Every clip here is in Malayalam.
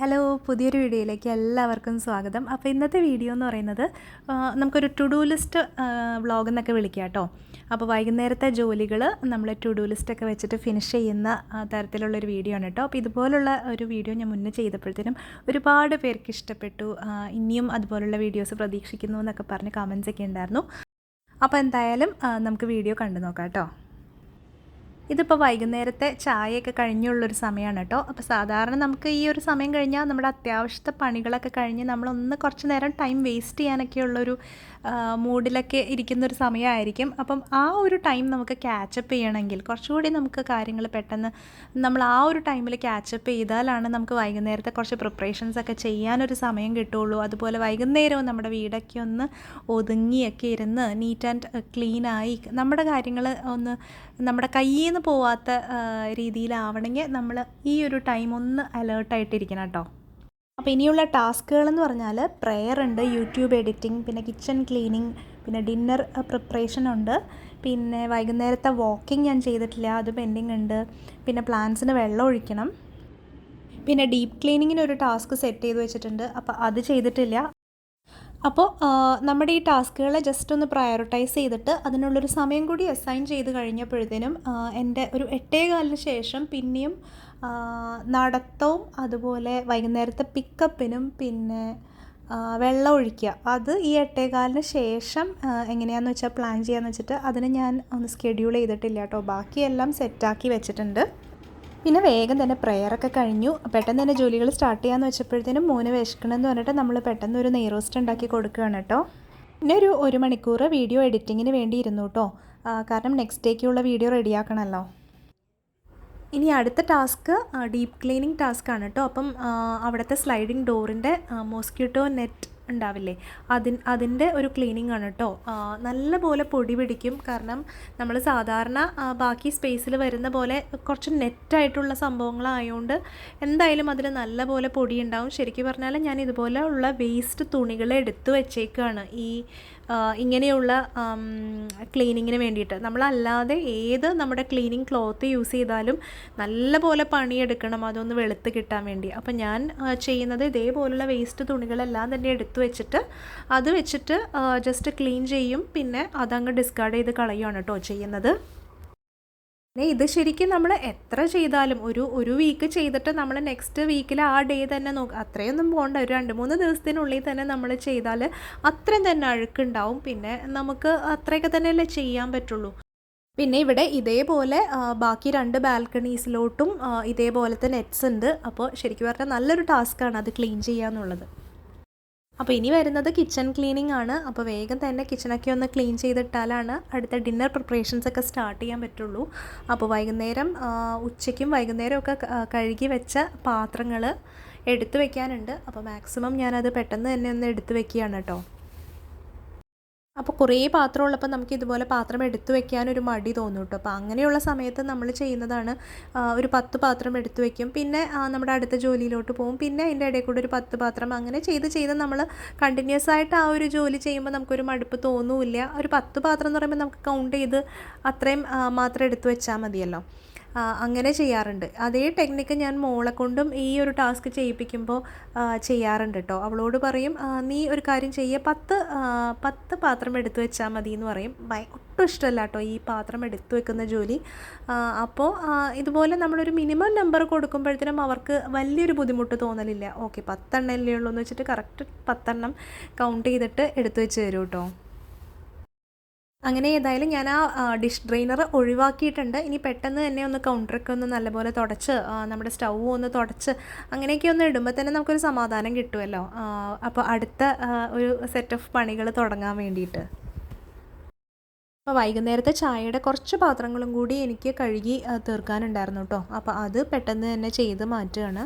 ഹലോ, പുതിയൊരു വീഡിയോയിലേക്ക് എല്ലാവർക്കും സ്വാഗതം. അപ്പോൾ ഇന്നത്തെ വീഡിയോ എന്ന് പറയുന്നത് നമുക്കൊരു ടു ഡു ലിസ്റ്റ് വ്ളോഗ് എന്നൊക്കെ വിളിക്കാം കേട്ടോ. അപ്പോൾ വൈകുന്നേരത്തെ ജോലികൾ നമ്മൾ ടു ഡു ലിസ്റ്റൊക്കെ വെച്ചിട്ട് ഫിനിഷ് ചെയ്യുന്ന തരത്തിലുള്ളൊരു വീഡിയോ ആണ് കേട്ടോ. അപ്പോൾ ഇതുപോലുള്ള ഒരു വീഡിയോ ഞാൻ മുന്നേ ചെയ്തപ്പോഴത്തേനും ഒരുപാട് പേർക്ക് ഇഷ്ടപ്പെട്ടു. ഇനിയും അതുപോലുള്ള വീഡിയോസ് പ്രതീക്ഷിക്കുന്നു എന്നൊക്കെ പറഞ്ഞ് കമൻസൊക്കെ ഉണ്ടായിരുന്നു. അപ്പോൾ എന്തായാലും നമുക്ക് വീഡിയോ കണ്ടു നോക്കാം കേട്ടോ. ഇതിപ്പോൾ വൈകുന്നേരത്തെ ചായയൊക്കെ കഴിഞ്ഞുള്ളൊരു സമയമാണ് കേട്ടോ. അപ്പോൾ സാധാരണ നമുക്ക് ഈ ഒരു സമയം കഴിഞ്ഞാൽ നമ്മുടെ അത്യാവശ്യത്തെ പണികളൊക്കെ കഴിഞ്ഞ് നമ്മളൊന്ന് കുറച്ച് നേരം ടൈം വേസ്റ്റ് ചെയ്യാനൊക്കെയുള്ളൊരു മൂഡിലൊക്കെ ഇരിക്കുന്നൊരു സമയമായിരിക്കും. അപ്പം ആ ഒരു ടൈം നമുക്ക് ക്യാച്ചപ്പ് ചെയ്യണമെങ്കിൽ കുറച്ചുകൂടി നമുക്ക് കാര്യങ്ങൾ പെട്ടെന്ന് നമ്മൾ ആ ഒരു ടൈമിൽ ക്യാച്ചപ്പ് ചെയ്താലാണ് നമുക്ക് വൈകുന്നേരത്തെ കുറച്ച് പ്രിപ്പറേഷൻസൊക്കെ ചെയ്യാനൊരു സമയം കിട്ടുള്ളൂ. അതുപോലെ വൈകുന്നേരവും നമ്മുടെ വീടൊക്കെ ഒന്ന് ഒതുങ്ങിയൊക്കെ ഇരുന്ന് നീറ്റ് ആൻഡ് ക്ലീനായി നമ്മുടെ കാര്യങ്ങൾ ഒന്ന് നമ്മുടെ കയ്യിൽ നിന്ന് പോവാത്ത രീതിയിലാവണമെങ്കിൽ നമ്മൾ ഈ ഒരു ടൈം ഒന്ന് അലേർട്ടായിട്ടിരിക്കണം കേട്ടോ. അപ്പോൾ ഇനിയുള്ള ടാസ്കുകളെന്ന് പറഞ്ഞാൽ പ്രെയർ ഉണ്ട്, യൂട്യൂബ് എഡിറ്റിംഗ്, പിന്നെ കിച്ചൺ ക്ലീനിങ്, പിന്നെ ഡിന്നർ പ്രിപ്പറേഷൻ ഉണ്ട്, പിന്നെ വൈകുന്നേരത്തെ വാക്കിംഗ് ഞാൻ ചെയ്തിട്ടില്ല, അത് പെൻഡിങ് ഉണ്ട്, പിന്നെ പ്ലാന്റ്സിന് വെള്ളം ഒഴിക്കണം, പിന്നെ ഡീപ്പ് ക്ലീനിങ്ങിന് ഒരു ടാസ്ക് സെറ്റ് ചെയ്ത് വെച്ചിട്ടുണ്ട്, അപ്പോൾ അത് ചെയ്തിട്ടില്ല. അപ്പോൾ നമ്മുടെ ഈ ടാസ്കുകളെ ജസ്റ്റ് ഒന്ന് പ്രയോറിറ്റൈസ് ചെയ്തിട്ട് അതിനുള്ളൊരു സമയം കൂടി അസൈൻ ചെയ്ത് കഴിഞ്ഞപ്പോഴത്തേനും എൻ്റെ ഒരു 8:15 ശേഷം പിന്നെയും നടത്തവും അതുപോലെ വൈകുന്നേരത്തെ പിക്കപ്പിനും പിന്നെ വെള്ളം ഒഴിക്കുക അത് ഈ 8:15 ശേഷം എങ്ങനെയാണെന്ന് വെച്ചാൽ പ്ലാൻ ചെയ്യാമെന്ന് വെച്ചിട്ട് അതിന് ഞാൻ ഒന്ന് സ്കെഡ്യൂൾ ചെയ്തിട്ടില്ല കേട്ടോ. ബാക്കിയെല്ലാം സെറ്റാക്കി വെച്ചിട്ടുണ്ട്. പിന്നെ വേഗം തന്നെ പ്രെയറൊക്കെ കഴിഞ്ഞു. പെട്ടെന്ന് തന്നെ ജോലികൾ സ്റ്റാർട്ട് ചെയ്യാമെന്ന് വെച്ചപ്പോഴത്തേനും മോന് വിശക്കണമെന്ന് പറഞ്ഞിട്ട് നമ്മൾ പെട്ടെന്ന് ഒരു നെയ് റോസ്റ്റ് ഉണ്ടാക്കി കൊടുക്കുകയാണ് കേട്ടോ. പിന്നെ ഒരു മണിക്കൂർ വീഡിയോ എഡിറ്റിങ്ങിന് വേണ്ടി ഇരുന്നു കേട്ടോ. കാരണം നെക്സ്റ്റ് ഡേക്കുള്ള വീഡിയോ റെഡിയാക്കണമല്ലോ. ഇനി അടുത്ത ടാസ്ക് ഡീപ്പ് ക്ലീനിങ് ടാസ്ക്കാണ് കേട്ടോ. അപ്പം അവിടുത്തെ സ്ലൈഡിങ് ഡോറിൻ്റെ മോസ്ക്വിറ്റോ നെറ്റ് ഉണ്ടാവില്ലേ, അതിൻ്റെ ഒരു ക്ലീനിങ് ആണ് കേട്ടോ. നല്ലപോലെ പൊടി പിടിക്കും. കാരണം നമ്മൾ സാധാരണ ബാക്കി സ്പേസിൽ വരുന്ന പോലെ കുറച്ച് നെറ്റായിട്ടുള്ള സംഭവങ്ങളായതുകൊണ്ട് എന്തായാലും അതിൽ നല്ലപോലെ പൊടി ഉണ്ടാവും. ശരിക്കും പറഞ്ഞാൽ ഞാൻ ഇതുപോലെ ഉള്ള വേസ്റ്റ് തുണികൾ എടുത്ത് വെച്ചേക്കാണ് ഈ ഇങ്ങനെയുള്ള ക്ലീനിങ്ങിന് വേണ്ടിയിട്ട്. നമ്മളല്ലാതെ ഏത് നമ്മുടെ ക്ലീനിങ് ക്ലോത്ത് യൂസ് ചെയ്താലും നല്ലപോലെ പണിയെടുക്കണം അതൊന്ന് വെളുത്ത് കിട്ടാൻ വേണ്ടി. അപ്പം ഞാൻ ചെയ്യുന്നത് ഇതേപോലുള്ള വേസ്റ്റ് തുണികളെല്ലാം തന്നെ എടുത്ത് വെച്ചിട്ട് അത് വെച്ചിട്ട് ജസ്റ്റ് ക്ലീൻ ചെയ്യും. പിന്നെ അതങ്ങ് ഡിസ്കാർഡ് ചെയ്ത് കളയുകയാണ് കേട്ടോ ചെയ്യുന്നത്. ഇത് ശരിക്കും നമ്മൾ എത്ര ചെയ്താലും ഒരു വീക്ക് ചെയ്തിട്ട് നമ്മൾ നെക്സ്റ്റ് വീക്കിൽ ആ ഡേ തന്നെ അത്രയൊന്നും പോകണ്ട, ഒരു 2-3 ദിവസത്തിനുള്ളിൽ തന്നെ നമ്മൾ ചെയ്താൽ അത്രയും തന്നെ അഴുക്കുണ്ടാവും. പിന്നെ നമുക്ക് അത്രയൊക്കെ തന്നെയല്ലേ ചെയ്യാൻ പറ്റുള്ളൂ. പിന്നെ ഇവിടെ ഇതേപോലെ ബാക്കി 2 ബാൽക്കണീസിലോട്ടും ഇതേപോലത്തെ നെറ്റ്സ് ഉണ്ട്. അപ്പോൾ ശരിക്കും പറഞ്ഞാൽ നല്ലൊരു ടാസ്ക്കാണ് അത് ക്ലീൻ ചെയ്യുക എന്നുള്ളത്. അപ്പോൾ ഇനി വരുന്നത് കിച്ചൺ ക്ലീനിങ് ആണ്. അപ്പോൾ വേഗം തന്നെ കിച്ചണൊക്കെ ഒന്ന് ക്ലീൻ ചെയ്തിട്ടാലാണ് അടുത്ത ഡിന്നർ പ്രിപ്പറേഷൻസൊക്കെ സ്റ്റാർട്ട് ചെയ്യാൻ പറ്റുള്ളൂ. അപ്പോൾ വൈകുന്നേരം ഉച്ചയ്ക്കും വൈകുന്നേരമൊക്കെ കഴുകി വെച്ച പാത്രങ്ങൾ എടുത്തു വയ്ക്കാനുണ്ട്. അപ്പോൾ മാക്സിമം ഞാനത് പെട്ടെന്ന് തന്നെ ഒന്ന് എടുത്തു വയ്ക്കുകയാണ് കേട്ടോ. അപ്പോൾ കുറേ പാത്രം ഉള്ളപ്പോൾ നമുക്ക് ഇതുപോലെ പാത്രം എടുത്തു വെക്കാനൊരു മടി തോന്നും കേട്ടോ. അപ്പോൾ അങ്ങനെയുള്ള സമയത്ത് നമ്മൾ ചെയ്യുന്നതാണ് ഒരു 10 പാത്രം എടുത്തു വയ്ക്കും. പിന്നെ നമ്മുടെ അടുത്ത ജോലിയിലോട്ട് പോകും. പിന്നെ അതിൻ്റെ ഇടയിൽ കൂടെ ഒരു 10 പാത്രം അങ്ങനെ ചെയ്ത് നമ്മൾ കണ്ടിന്യൂസ് ആയിട്ട് ആ ഒരു ജോലി ചെയ്യുമ്പോൾ നമുക്കൊരു മടുപ്പ് തോന്നില്ല. ഒരു 10 പാത്രം എന്ന് പറയുമ്പോൾ നമുക്ക് കൗണ്ട് ചെയ്ത് അത്രയും മാത്രം എടുത്തു വെച്ചാൽ മതിയല്ലോ. അങ്ങനെ ചെയ്യാറുണ്ട്. അതേ ടെക്നിക്ക് ഞാൻ മോളെ കൊണ്ടും ഈ ഒരു ടാസ്ക് ചെയ്യിപ്പിക്കുമ്പോൾ ചെയ്യാറുണ്ട് കേട്ടോ. അവളോട് പറയും നീ ഒരു കാര്യം ചെയ്യുക, 10 പാത്രം എടുത്തു വെച്ചാൽ മതി എന്ന് പറയും. ഒട്ടും ഇഷ്ടമല്ല കേട്ടോ ഈ പാത്രം എടുത്തു വെക്കുന്ന ജോലി. അപ്പോൾ ഇതുപോലെ നമ്മളൊരു മിനിമം നമ്പർ കൊടുക്കുമ്പോഴത്തേനും അവർക്ക് വലിയൊരു ബുദ്ധിമുട്ട് തോന്നലില്ല. ഓക്കെ 10 എണ്ണല്ലേ ഉള്ളൂ എന്ന് വെച്ചിട്ട് കറക്റ്റ് 10 എണ്ണം കൗണ്ട് ചെയ്തിട്ട് എടുത്തു വെച്ച് തരും കേട്ടോ. അങ്ങനെ ഏതായാലും ഞാൻ ആ ഡിഷ് ഡ്രെയിനർ ഒഴിവാക്കിയിട്ടുണ്ട്. ഇനി പെട്ടെന്ന് തന്നെ ഒന്ന് കൗണ്ടറൊക്കെ ഒന്ന് നല്ലപോലെ തുടച്ച് നമ്മുടെ സ്റ്റൗ ഒന്ന് തുടച്ച് അങ്ങനെയൊക്കെ ഒന്ന് ഇടുമ്പോൾ തന്നെ നമുക്കൊരു സമാധാനം കിട്ടുമല്ലോ. അപ്പോൾ അടുത്ത ഒരു സെറ്റ് ഓഫ് പണികൾ തുടങ്ങാൻ വേണ്ടിയിട്ട്. അപ്പോൾ വൈകുന്നേരത്തെ ചായയുടെ കുറച്ച് പാത്രങ്ങളും കൂടി എനിക്ക് കഴുകി തീർക്കാനുണ്ടായിരുന്നു കേട്ടോ. അപ്പോൾ അത് പെട്ടെന്ന് തന്നെ ചെയ്ത് മാറ്റുകയാണ്.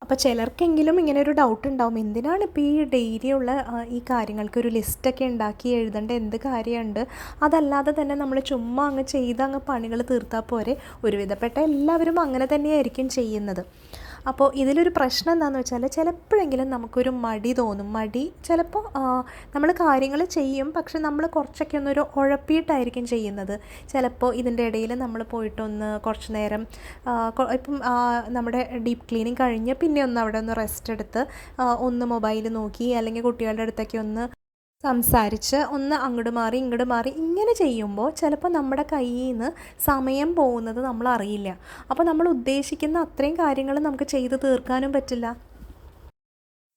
അപ്പോൾ ചിലർക്കെങ്കിലും ഇങ്ങനെ ഒരു ഡൗട്ട് ഉണ്ടാവും, എന്തിനാണ് ഇപ്പോൾ ഈ ഡെയിലിയുള്ള ഈ കാര്യങ്ങൾക്കൊരു ലിസ്റ്റൊക്കെ ഉണ്ടാക്കി എഴുതേണ്ട എന്ത് കാര്യമുണ്ട്, അതല്ലാതെ തന്നെ നമ്മൾ ചുമ്മാ അങ്ങ് പണികൾ തീർത്താൽ പോരെ. ഒരുവിധപ്പെട്ട എല്ലാവരും അങ്ങനെ തന്നെയായിരിക്കും ചെയ്യുന്നത്. അപ്പോൾ ഇതിലൊരു പ്രശ്നം എന്താണെന്ന് വെച്ചാൽ ചിലപ്പോഴെങ്കിലും നമുക്കൊരു മടി തോന്നും. മടി ചിലപ്പോൾ നമ്മൾ കാര്യങ്ങൾ ചെയ്യും, പക്ഷെ നമ്മൾ കുറച്ചൊക്കെ ഒന്നൊരു ഉഴപ്പിയിട്ടായിരിക്കും ചെയ്യുന്നത്. ചിലപ്പോൾ ഇതിൻ്റെ ഇടയിൽ നമ്മൾ പോയിട്ടൊന്ന് കുറച്ച് നേരം ഇപ്പം നമ്മുടെ ഡീപ്പ് ക്ലീനിങ് കഴിഞ്ഞ് പിന്നെ ഒന്ന് അവിടെ ഒന്ന് റെസ്റ്റ് എടുത്ത് ഒന്ന് മൊബൈൽ നോക്കി അല്ലെങ്കിൽ കുട്ടികളുടെ അടുത്തൊക്കെ ഒന്ന് സംസാരിച്ച് ഒന്ന് അങ്ങോട്ട് മാറി ഇങ്ങോട്ട് മാറി ഇങ്ങനെ ചെയ്യുമ്പോൾ ചിലപ്പോൾ നമ്മുടെ കയ്യിൽ നിന്ന് സമയം പോകുന്നത് നമ്മൾ അറിയില്ല. അപ്പോൾ നമ്മൾ ഉദ്ദേശിക്കുന്ന അത്രയും കാര്യങ്ങൾ നമുക്ക് ചെയ്ത് തീർക്കാനും പറ്റില്ല.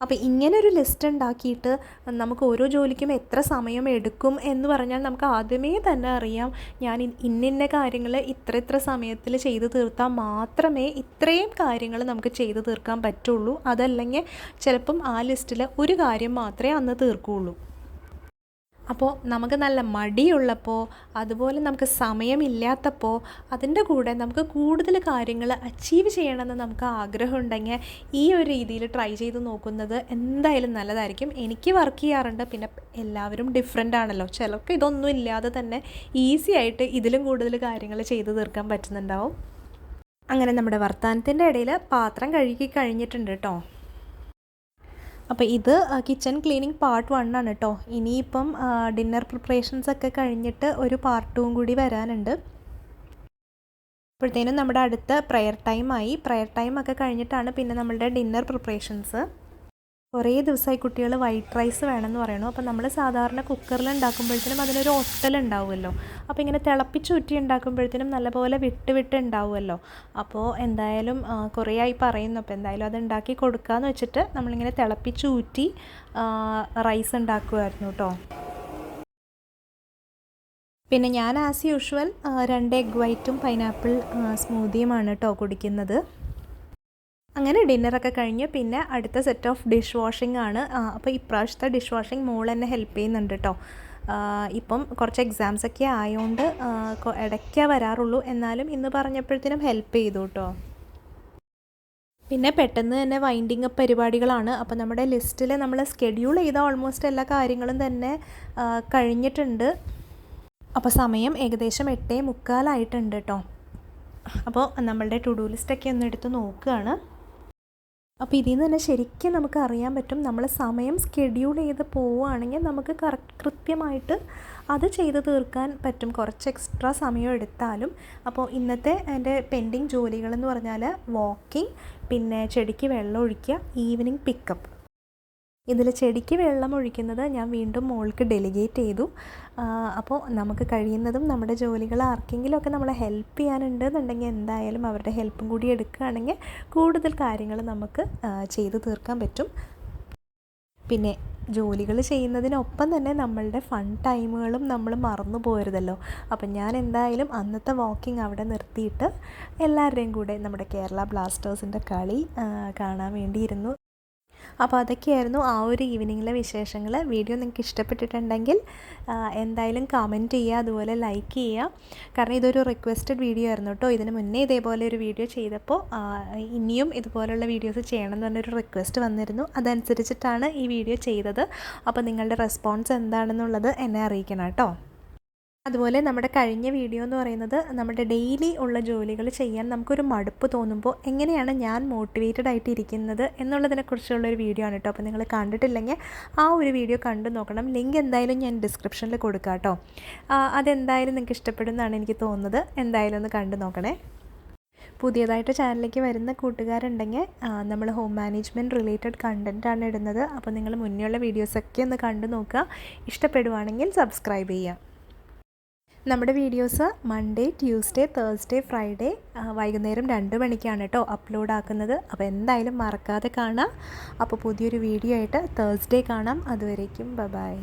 അപ്പോൾ ഇങ്ങനൊരു ലിസ്റ്റ് ഉണ്ടാക്കിയിട്ട് നമുക്ക് ഓരോ ജോലിക്കും എത്ര സമയം എടുക്കും എന്ന് പറഞ്ഞാൽ നമുക്ക് ആദ്യമേ തന്നെ അറിയാം, ഞാൻ ഇന്ന കാര്യങ്ങൾ ഇത്ര സമയത്തിൽ ചെയ്ത് തീർത്താൽ മാത്രമേ ഇത്രയും കാര്യങ്ങൾ നമുക്ക് ചെയ്ത് തീർക്കാൻ പറ്റുള്ളൂ. അതല്ലെങ്കിൽ ചിലപ്പം ആ ലിസ്റ്റിൽ ഒരു കാര്യം മാത്രമേ അന്ന് തീർക്കുകയുള്ളൂ. അപ്പോൾ നമുക്ക് നല്ല മടിയുള്ളപ്പോൾ, അതുപോലെ നമുക്ക് സമയമില്ലാത്തപ്പോൾ, അതിൻ്റെ കൂടെ നമുക്ക് കൂടുതൽ കാര്യങ്ങൾ അച്ചീവ് ചെയ്യണമെന്ന് നമുക്ക് ആഗ്രഹം ഉണ്ടെങ്കിൽ ഈ ഒരു രീതിയിൽ ട്രൈ ചെയ്ത് നോക്കുന്നത് എന്തായാലും നല്ലതായിരിക്കും. എനിക്ക് വർക്ക് ചെയ്യാറുണ്ട്. പിന്നെ എല്ലാവരും ഡിഫറെൻ്റ് ആണല്ലോ. ചിലർക്ക് ഇതൊന്നും ഇല്ലാതെ തന്നെ ഈസി ആയിട്ട് ഇതിലും കൂടുതൽ കാര്യങ്ങൾ ചെയ്ത് തീർക്കാൻ പറ്റുന്നുണ്ടാവും. അങ്ങനെ നമ്മുടെ വർത്തമാനത്തിൻ്റെ ഇടയിൽ പാത്രം കഴുകി കഴിഞ്ഞിട്ടുണ്ട് കേട്ടോ. അപ്പോൾ ഇത് കിച്ചൺ ക്ലീനിങ് പാർട്ട് 1 ആണ് കേട്ടോ. ഇനിയിപ്പം ഡിന്നർ പ്രിപ്പറേഷൻസ് ഒക്കെ കഴിഞ്ഞിട്ട് ഒരു പാർട്ട് 2 കൂടി വരാനുണ്ട്. അപ്പോഴത്തേനും നമ്മുടെ അടുത്ത പ്രെയർ ടൈമായി. പ്രെയർ ടൈം ഒക്കെ കഴിഞ്ഞിട്ടാണ് പിന്നെ നമ്മളുടെ ഡിന്നർ പ്രിപ്പറേഷൻസ്. കുറേ ദിവസമായി കുട്ടികൾ വൈറ്റ് റൈസ് വേണമെന്ന് പറയണു. അപ്പോൾ നമ്മൾ സാധാരണ കുക്കറിൽ ഉണ്ടാക്കുമ്പോഴത്തേനും അതിനൊരു ഒട്ടലുണ്ടാവുമല്ലോ. അപ്പോൾ ഇങ്ങനെ തിളപ്പിച്ചൂറ്റി ഉണ്ടാക്കുമ്പോഴത്തേനും നല്ലപോലെ വിട്ട് ഉണ്ടാവുമല്ലോ. അപ്പോൾ എന്തായാലും കുറേ ആയി പറയുന്നു. അപ്പോൾ എന്തായാലും അത് ഉണ്ടാക്കി കൊടുക്കാമെന്ന് വെച്ചിട്ട് നമ്മളിങ്ങനെ തിളപ്പിച്ചൂറ്റി റൈസ് ഉണ്ടാക്കുമായിരുന്നു കേട്ടോ. പിന്നെ ഞാൻ ആസ് യൂഷ്വൽ 2 എഗ് വൈറ്റും പൈനാപ്പിൾ സ്മൂത്തിയുമാണ് കേട്ടോ കുടിക്കുന്നത്. അങ്ങനെ ഡിന്നറൊക്കെ കഴിഞ്ഞ് പിന്നെ അടുത്ത സെറ്റ് ഓഫ് ഡിഷ് വാഷിംഗ് ആണ്. അപ്പോൾ ഇപ്രാവശ്യത്തെ ഡിഷ് വാഷിംഗ് മോൾ എന്നെ ഹെൽപ്പ് ചെയ്യുന്നുണ്ട് കേട്ടോ. ഇപ്പം കുറച്ച് എക്സാംസൊക്കെ ആയതുകൊണ്ട് ഇടയ്ക്കേ വരാറുള്ളൂ. എന്നാലും ഇന്ന് പറഞ്ഞപ്പോഴത്തേനും ഹെൽപ്പ് ചെയ്തു കേട്ടോ. പിന്നെ പെട്ടെന്ന് തന്നെ വൈൻഡിങ് അപ്പ് പരിപാടികളാണ്. അപ്പോൾ നമ്മുടെ ലിസ്റ്റിൽ നമ്മൾ സ്കെഡ്യൂൾ ചെയ്ത ഓൾമോസ്റ്റ് എല്ലാ കാര്യങ്ങളും തന്നെ കഴിഞ്ഞിട്ടുണ്ട്. അപ്പോൾ സമയം ഏകദേശം 8:45 ആയിട്ടുണ്ട് കേട്ടോ. അപ്പോൾ നമ്മളുടെ ടു ഡു ലിസ്റ്റൊക്കെ ഒന്ന് എടുത്ത് നോക്കുകയാണ്. അപ്പോൾ ഇതിൽ നിന്ന് തന്നെ ശരിക്കും നമുക്ക് അറിയാൻ പറ്റും, നമ്മൾ സമയം സ്കെഡ്യൂൾ ചെയ്ത് പോവുകയാണെങ്കിൽ നമുക്ക് കൃത്യമായിട്ട് അത് ചെയ്ത് തീർക്കാൻ പറ്റും, കുറച്ച് എക്സ്ട്രാ സമയം എടുത്താലും. അപ്പോൾ ഇന്നത്തെ എൻ്റെ പെൻഡിങ് ജോലികളെന്ന് പറഞ്ഞാൽ വാക്കിംഗ്, പിന്നെ ചെടിക്ക് വെള്ളം ഒഴിക്കുക, ഈവനിങ് പിക്കപ്പ്. ഇതിൽ ചെടിക്ക് വെള്ളം ഒഴിക്കുന്നത് ഞാൻ വീണ്ടും മോൾക്ക് ഡെലിഗേറ്റ് ചെയ്തു. അപ്പോൾ നമുക്ക് കഴിയുന്നതും നമ്മുടെ ജോലികൾ ആർക്കെങ്കിലുമൊക്കെ നമ്മളെ ഹെൽപ്പ് ചെയ്യാനുണ്ടെന്നുണ്ടെങ്കിൽ എന്തായാലും അവരുടെ ഹെൽപ്പും കൂടി എടുക്കുകയാണെങ്കിൽ കൂടുതൽ കാര്യങ്ങൾ നമുക്ക് ചെയ്തു തീർക്കാൻ പറ്റും. പിന്നെ ജോലികൾ ചെയ്യുന്നതിനൊപ്പം തന്നെ നമ്മളുടെ ഫൺ ടൈമുകളും നമ്മൾ മറന്നു പോരുതല്ലോ. അപ്പം ഞാൻ എന്തായാലും അന്നത്തെ വാക്കിംഗ് അവിടെ നിർത്തിയിട്ട് എല്ലാവരുടെയും കൂടെ നമ്മുടെ കേരള ബ്ലാസ്റ്റേഴ്സിൻ്റെ കളി കാണാൻ വേണ്ടിയിരുന്നു. അപ്പോൾ അതൊക്കെയായിരുന്നു ആ ഒരു ഈവനിങ്ങിലെ വിശേഷങ്ങൾ. വീഡിയോ നിങ്ങൾക്ക് ഇഷ്ടപ്പെട്ടിട്ടുണ്ടെങ്കിൽ എന്തായാലും കമൻറ്റ് ചെയ്യുക, അതുപോലെ ലൈക്ക് ചെയ്യുക. കാരണം ഇതൊരു റിക്വസ്റ്റഡ് വീഡിയോ ആയിരുന്നു കേട്ടോ. ഇതിന് മുന്നേ ഇതേപോലെ ഒരു വീഡിയോ ചെയ്തപ്പോൾ ഇനിയും ഇതുപോലുള്ള വീഡിയോസ് ചെയ്യണം എന്ന് പറഞ്ഞൊരു റിക്വസ്റ്റ് വന്നിരുന്നു. അതനുസരിച്ചിട്ടാണ് ഈ വീഡിയോ ചെയ്തത്. അപ്പോൾ നിങ്ങളുടെ റെസ്പോൺസ് എന്താണെന്നുള്ളത് എന്നെ അറിയിക്കണം കേട്ടോ. അതുപോലെ നമ്മുടെ കഴിഞ്ഞ വീഡിയോ എന്ന് പറയുന്നത് നമ്മുടെ ഡെയിലി ഉള്ള ജോലികൾ ചെയ്യാൻ നമുക്കൊരു മടുപ്പ് തോന്നുമ്പോൾ എങ്ങനെയാണ് ഞാൻ മോട്ടിവേറ്റഡ് ആയിട്ട് ഇരിക്കുന്നത് എന്നുള്ളതിനെക്കുറിച്ചുള്ളൊരു വീഡിയോ ആണ് കേട്ടോ. അപ്പോൾ നിങ്ങൾ കണ്ടിട്ടില്ലെങ്കിൽ ആ ഒരു വീഡിയോ കണ്ടു നോക്കണം. ലിങ്ക് എന്തായാലും ഞാൻ ഡിസ്ക്രിപ്ഷനിൽ കൊടുക്കാം കേട്ടോ. അതെന്തായാലും നിങ്ങൾക്ക് ഇഷ്ടപ്പെടുമെന്നാണ് എനിക്ക് തോന്നുന്നത്. എന്തായാലും ഒന്ന് കണ്ടു നോക്കണേ. പുതിയതായിട്ട് ചാനലിലേക്ക് വരുന്ന കൂട്ടുകാരുണ്ടെങ്കിൽ നമ്മൾ ഹോം മാനേജ്മെൻറ്റ് റിലേറ്റഡ് കണ്ടൻറ്റാണ് ഇടുന്നത്. അപ്പോൾ നിങ്ങൾ മുന്നേയുള്ള വീഡിയോസൊക്കെ ഒന്ന് കണ്ടു നോക്കുക. ഇഷ്ടപ്പെടുവാണെങ്കിൽ സബ്സ്ക്രൈബ് ചെയ്യുക. നമ്മുടെ videos Monday, Tuesday, Thursday, Friday വൈകുന്നേരം 2 മണിക്കാണ് കേട്ടോ അപ്ലോഡ് ആക്കുന്നത്. അപ്പോൾ എന്തായാലും മറക്കാതെ കാണാം. അപ്പോൾ പുതിയൊരു വീഡിയോ ആയിട്ട് തേഴ്സ്ഡേ കാണാം. അതുവരേക്കും ബൈ.